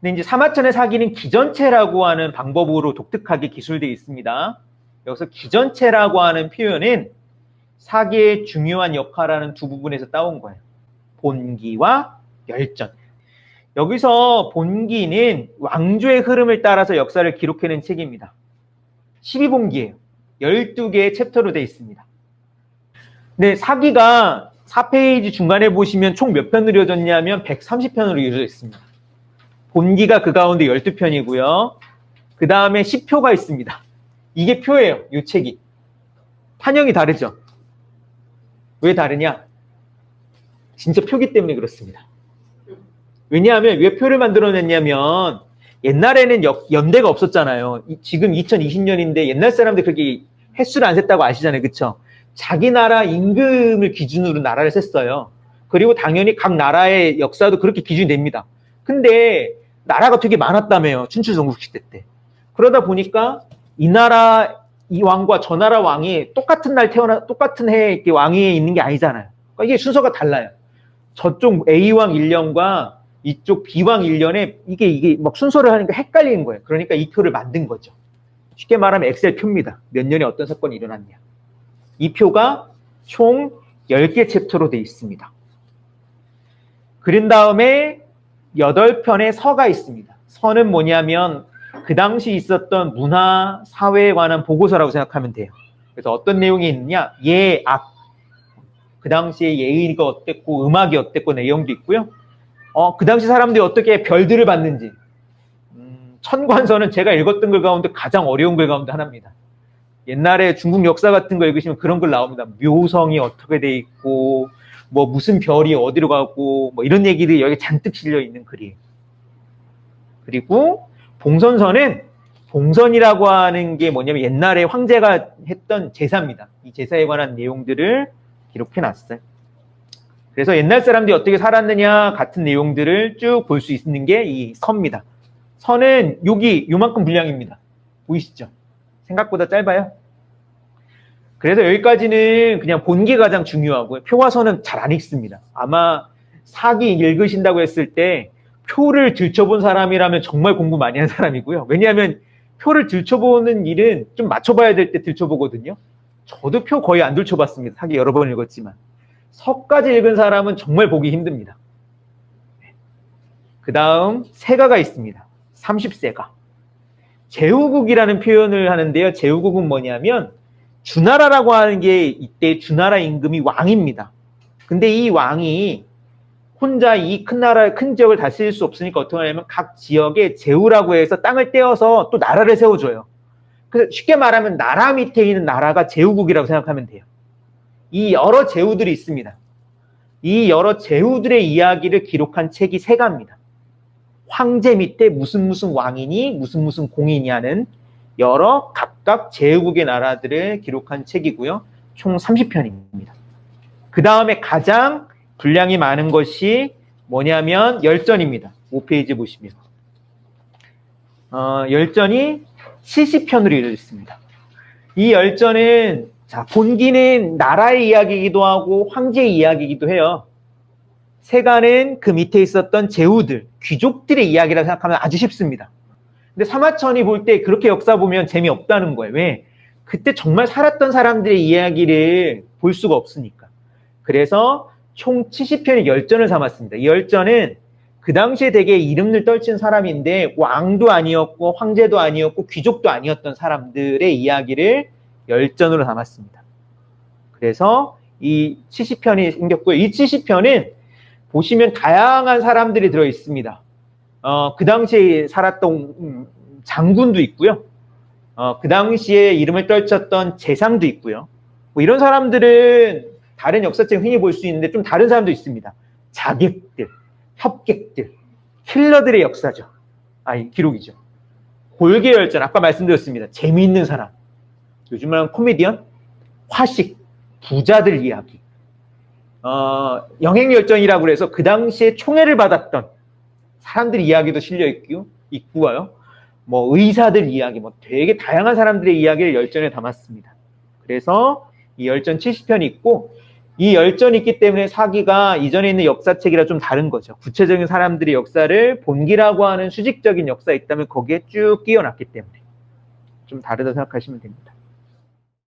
근데 이제 사마천의 사기는 기전체라고 하는 방법으로 독특하게 기술되어 있습니다. 여기서 기전체라고 하는 표현은 사기의 중요한 역할하는 두 부분에서 따온 거예요. 본기와 열전. 여기서 본기는 왕조의 흐름을 따라서 역사를 기록해낸 책입니다. 12본기예요. 12개의 챕터로 되어 있습니다. 근데 사기가 4페이지 중간에 보시면 총 몇 편으로 이루어졌냐면 130편으로 이루어져 있습니다. 본기가 그 가운데 12편이고요. 그 다음에 10표가 있습니다. 이게 표예요. 이 책이. 판형이 다르죠. 왜 다르냐? 진짜 표기 때문에 그렇습니다. 왜냐하면 왜 표를 만들어냈냐면 옛날에는 연대가 없었잖아요. 지금 2020년인데 옛날 사람들 그렇게 횟수를 안 셌다고 아시잖아요. 그쵸? 자기 나라 임금을 기준으로 나라를 셌어요. 그리고 당연히 각 나라의 역사도 그렇게 기준이 됩니다. 근데 나라가 되게 많았다며요. 춘추 전국시대 때. 그러다 보니까 이 나라 이 왕과 저 나라 왕이 똑같은 날 똑같은 해에 이렇게 왕위에 있는 게 아니잖아요. 그러니까 이게 순서가 달라요. 저쪽 A왕 1년과 이쪽 B왕 1년에 이게 막 순서를 하니까 헷갈리는 거예요. 그러니까 이 표를 만든 거죠. 쉽게 말하면 엑셀 표입니다. 몇 년에 어떤 사건이 일어났냐. 이 표가 총 10개 챕터로 되어 있습니다. 그린 다음에 8편의 서가 있습니다. 서는 뭐냐면 그 당시 있었던 문화, 사회에 관한 보고서라고 생각하면 돼요. 그래서 어떤 내용이 있느냐? 예, 악. 그 당시에 예의가 어땠고 음악이 어땠고 내용도 있고요. 그 당시 사람들이 어떻게 별들을 봤는지. 천관서는 제가 읽었던 글 가운데 가장 어려운 글 가운데 하나입니다. 옛날에 중국 역사 같은 거 읽으시면 그런 글 나옵니다. 묘성이 어떻게 돼 있고 뭐 무슨 별이 어디로 가고 뭐 이런 얘기들이 여기 잔뜩 실려 있는 글이에요. 그리고 봉선서는 봉선이라고 하는 게 뭐냐면 옛날에 황제가 했던 제사입니다. 이 제사에 관한 내용들을 기록해 놨어요. 그래서 옛날 사람들이 어떻게 살았느냐 같은 내용들을 쭉 볼 수 있는 게 이 서입니다. 서는 여기 요만큼 분량입니다. 보이시죠? 생각보다 짧아요. 그래서 여기까지는 그냥 본기가 가장 중요하고요. 표와 서는 잘 안 읽습니다. 아마 사기 읽으신다고 했을 때 표를 들춰본 사람이라면 정말 공부 많이 한 사람이고요. 왜냐하면 표를 들춰보는 일은 좀 맞춰봐야 될 때 들춰보거든요. 저도 표 거의 안 들춰봤습니다. 사기 여러 번 읽었지만. 서까지 읽은 사람은 정말 보기 힘듭니다. 그 다음 세가가 있습니다. 30세가. 제후국이라는 표현을 하는데요. 제후국은 뭐냐면 주나라라고 하는 게 이때 주나라 임금이 왕입니다. 근데 이 왕이 혼자 이 큰 나라, 큰 지역을 다스릴 수 없으니까 어떻게 하냐면 각 지역에 제후라고 해서 땅을 떼어서 또 나라를 세워줘요. 그래서 쉽게 말하면 나라 밑에 있는 나라가 제후국이라고 생각하면 돼요. 이 여러 제후들이 있습니다. 이 여러 제후들의 이야기를 기록한 책이 세가입니다. 황제 밑에 무슨 왕이니 무슨 공인이 하는 여러 각각 제후국의 나라들을 기록한 책이고요. 총 30편입니다. 그 다음에 가장 분량이 많은 것이 뭐냐면 열전입니다. 5페이지 보시면. 열전이 70편으로 이루어져 있습니다. 이 열전은 본기는 나라의 이야기이기도 하고 황제의 이야기이기도 해요. 세가는 그 밑에 있었던 제후들, 귀족들의 이야기라고 생각하면 아주 쉽습니다. 근데 사마천이 볼 때 그렇게 역사 보면 재미없다는 거예요. 왜? 그때 정말 살았던 사람들의 이야기를 볼 수가 없으니까. 그래서 총 70편의 열전을 삼았습니다. 이 열전은 그 당시에 되게 이름을 떨친 사람인데 왕도 아니었고 황제도 아니었고 귀족도 아니었던 사람들의 이야기를 열전으로 담았습니다. 그래서 이 70편이 생겼고요. 이 70편은 보시면 다양한 사람들이 들어 있습니다. 그 당시에 살았던 장군도 있고요. 그 당시에 이름을 떨쳤던 재상도 있고요. 뭐 이런 사람들은 다른 역사책에 흔히 볼 수 있는데 좀 다른 사람도 있습니다. 자객들, 협객들, 킬러들의 역사죠. 기록이죠. 골계열전, 아까 말씀드렸습니다. 재미있는 사람. 요즘 말하는 코미디언, 화식, 부자들 이야기. 영행열전이라고 해서 그 당시에 총애를 받았던 사람들 이야기도 실려 있고요. 뭐 의사들 이야기, 뭐 되게 다양한 사람들의 이야기를 열전에 담았습니다. 그래서 이 열전 70편이 있고 이 열전이 있기 때문에 사기가 이전에 있는 역사책이랑 좀 다른 거죠. 구체적인 사람들의 역사를 본기라고 하는 수직적인 역사에 있다면 거기에 쭉 끼워놨기 때문에 좀 다르다고 생각하시면 됩니다.